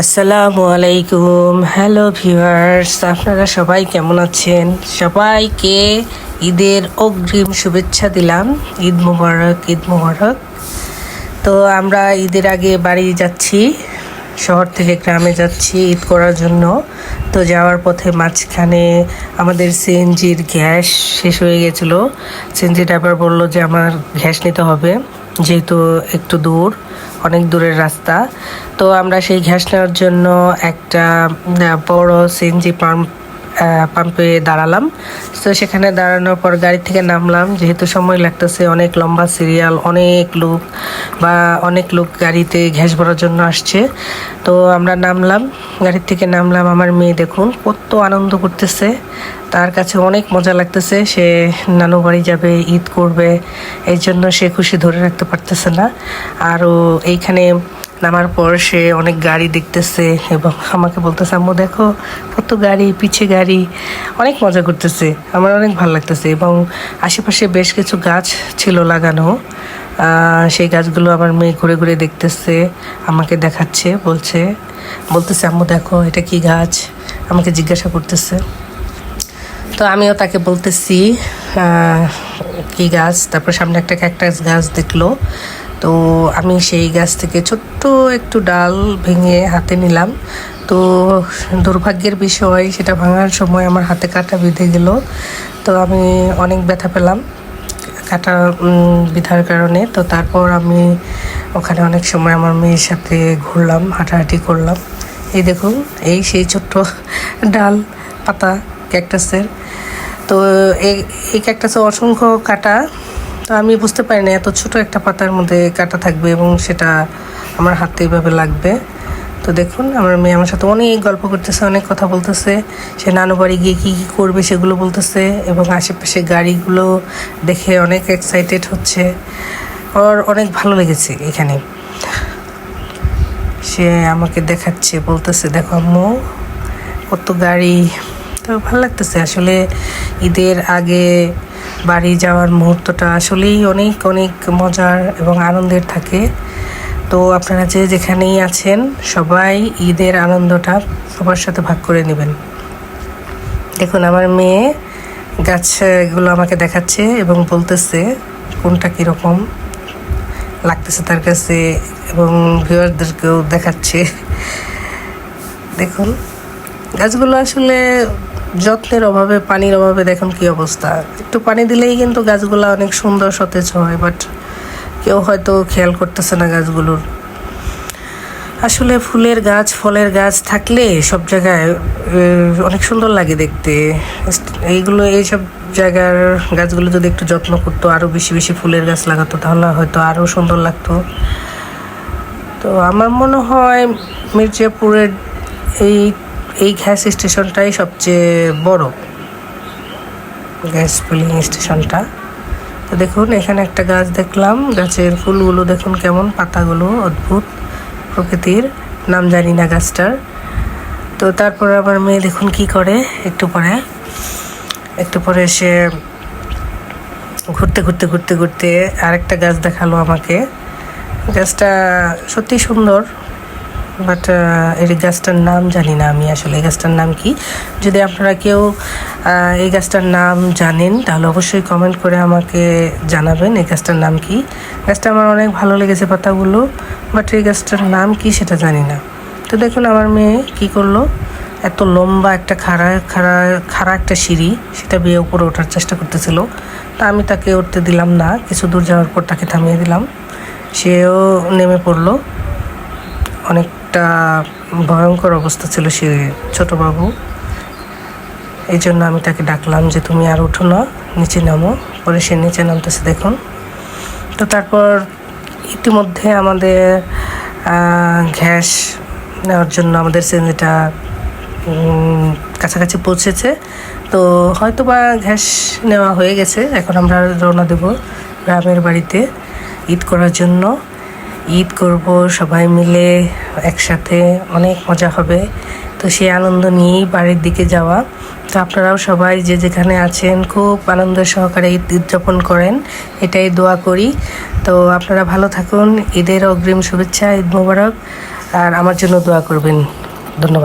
আসসালামু আলাইকুম। Hello viewers, আপনারা সবাই কেমন আছেন? সবাইকে ঈদের অগ্রিম শুভেচ্ছা দিলাম। ঈদ মুবারক, ঈদ মুবারক। তো আমরা ঈদের আগে বাড়ি যাচ্ছি, শহর থেকে গ্রামে যাচ্ছি ঈদ করার জন্য। তো যাওয়ার পথে মাঝখানে আমাদের সিএনজির গ্যাস শেষ হয়ে গেছিলো। সিএনজি ড্রাইভার বলল যে আমার গ্যাস নিতে হবে, যেহেতু একটু দূর, অনেক দূরের রাস্তা। তো আমরা সেই গ্যাস নেওয়ার জন্য একটা বড় সিএনজি পাম্পে দাঁড়ালাম। তো সেখানে দাঁড়ানোর পর গাড়ি থেকে নামলাম, যেহেতু সময় লাগতেছে, অনেক লম্বা সিরিয়াল, অনেক লোক গাড়িতে গ্যাস ভরার জন্য আসছে। তো আমরা নামলাম, গাড়ি থেকে নামলাম। আমার মেয়ে দেখুন কত আনন্দ করতেছে, তার কাছে অনেক মজা লাগতেছে। সে নানু বাড়ি যাবে, ঈদ করবে, এই জন্য সে খুশি ধরে রাখতে পারতেছে না। আরও এইখানে নামার পর সে অনেক গাড়ি দেখতেছে এবং আমাকে বলতেছে, আম্মু দেখো কত গাড়ি, পিছে গাড়ি, অনেক মজা করতেছে। আমার অনেক ভালো লাগতেছে। এবং আশেপাশে বেশ কিছু গাছ ছিল লাগানো, সেই গাছগুলো আমার মেয়ে ঘুরে ঘুরে দেখতেছে, আমাকে দেখাচ্ছে, বলতেছে আম্মু দেখো এটা কি গাছ, আমাকে জিজ্ঞাসা করতেছে। তো আমিও তাকে বলতেছি কি গাছ। তারপর সামনে একটা ক্যাকটাস গাছ দেখলো। তো আমি সেই গাছ থেকে ছোট্ট একটু ডাল ভেঙে হাতে নিলাম। তো দুর্ভাগ্যের বিষয়, সেটা ভাঙার সময় আমার হাতে কাঁটা বিঁধে গেল। তো আমি অনেক ব্যথা পেলাম কাঁটা বিঁধার কারণে। তো তারপর আমি ওখানে অনেক সময় আমার মেয়ের সাথে ঘুরলাম, হাঁটাহাঁটি করলাম। এই দেখুন, এই সেই ছোট্ট ডাল পাতা ক্যাকটাসের। তো এই ক্যাকটাসে অসংখ্য কাঁটা। তো আমি বুঝতে পারি না এত ছোট একটা পাতার মধ্যে কাঁটা থাকবে এবং সেটা আমার হাতে এভাবে লাগবে। তো দেখুন, আমার মেয়ে আমার সাথে অনেক গল্প করতেছে, অনেক কথা বলতেছে। সে নানু বাড়ি গিয়ে কী কী করবে সেগুলো বলতেছে এবং আশেপাশে গাড়িগুলো দেখে অনেক এক্সাইটেড হচ্ছে। ওর অনেক ভালো লেগেছে এখানে। সে আমাকে দেখাচ্ছে, বলতেছে দেখো আম্মু কত গাড়ি। তো ভালো লাগতেছে আসলে। ঈদের আগে বাড়ি যাওয়ার মুহূর্তটা আসলেই অনেক অনেক মজার এবং আনন্দের থাকে। তো আপনারা যে যেখানেই আছেন সবাই ঈদের আনন্দটা সবার সাথে ভাগ করে নেবেন। দেখুন, আমার মেয়ে গাছগুলো আমাকে দেখাচ্ছে এবং বলতেছে কোনটা কীরকম লাগতেছে তার কাছে, এবং ভিউয়ারদেরকেও দেখাচ্ছে। দেখুন, গাছগুলো আসলে যত্নের অভাবে, পানির অভাবে দেখুন কি অবস্থা। একটু পানি দিলেই কিন্তু গাছগুলো অনেক সুন্দর সতেজ হয়, বাট কেউ হয়তো খেয়াল করতেছে না গাছগুলোর। আসলে ফুলের গাছ, ফলের গাছ থাকলে সব জায়গায় অনেক সুন্দর লাগে দেখতে। এইসব জায়গার গাছগুলো যদি একটু যত্ন করতো, আরও বেশি বেশি ফুলের গাছ লাগাতো, তাহলে হয়তো আরও সুন্দর লাগতো। তো আমার মনে হয় মির্জাপুরের এই গ্যাস স্টেশনটাই সবচেয়ে বড় গ্যাস ফিলিং স্টেশনটা। তো দেখুন, এখানে একটা গাছ দেখলাম, গাছের ফুলগুলো দেখুন কেমন, পাতাগুলো অদ্ভুত প্রকৃতির, নাম জানি না গাছটার। তো তারপর আমার মেয়ে দেখুন কি করে, একটু পরে সে ঘুরতে ঘুরতে ঘুরতে ঘুরতে আরেকটা গাছ দেখালো আমাকে। গাছটা সত্যি সুন্দর, বাট এই গাছটার নাম জানি না আমি আসলে, এই গাছটার নাম কি। যদি আপনারা কেউ এই গাছটার নাম জানেন তাহলে অবশ্যই কমেন্ট করে আমাকে জানাবেন এই গাছটার নাম কি। গাছটা আমার অনেক ভালো লেগেছে পাতাগুলো, বাট এই গাছটার নাম কি সেটা জানি না। তো দেখুন, আমার মেয়ে কি করলো, এত লম্বা একটা খাড়া একটা সিঁড়ি, সেটা বেয়ে উপরে ওঠার চেষ্টা করতেছিল। তা আমি তাকে উঠতে দিলাম না, কিছু দূর যাওয়ার পর তাকে থামিয়ে দিলাম। সেও নেমে পড়লো। অনেকটা ভয়ঙ্কর অবস্থা ছিল সে ছোট বাবু, এই জন্য আমি তাকে ডাকলাম যে তুমি আর উঠো না, নিচে নামো। পরে সে নিচে নামতেছে দেখুন। তো তারপর ইতিমধ্যে আমাদের গ্যাস নেওয়ার জন্য আমাদের সিএনজিটা কাছাকাছি পৌঁছেছে। তো হয়তো বা গ্যাস নেওয়া হয়ে গেছে। এখন আমরা রওনা দেব গ্রামের বাড়িতে ঈদ করার জন্য। ঈদ করব সবাই মিলে একসাথে, অনেক মজা হবে। তো সেই আনন্দ নিয়েই বাড়ির দিকে যাওয়া। তো আপনারাও সবাই যে যেখানে আছেন খুব আনন্দ সহকারে ঈদ উদযাপন করেন, এটাই দোয়া করি। তো আপনারা ভালো থাকুন, ঈদের অগ্রিম শুভেচ্ছা, ঈদ মোবারক। আর আমার জন্য দোয়া করবেন। ধন্যবাদ।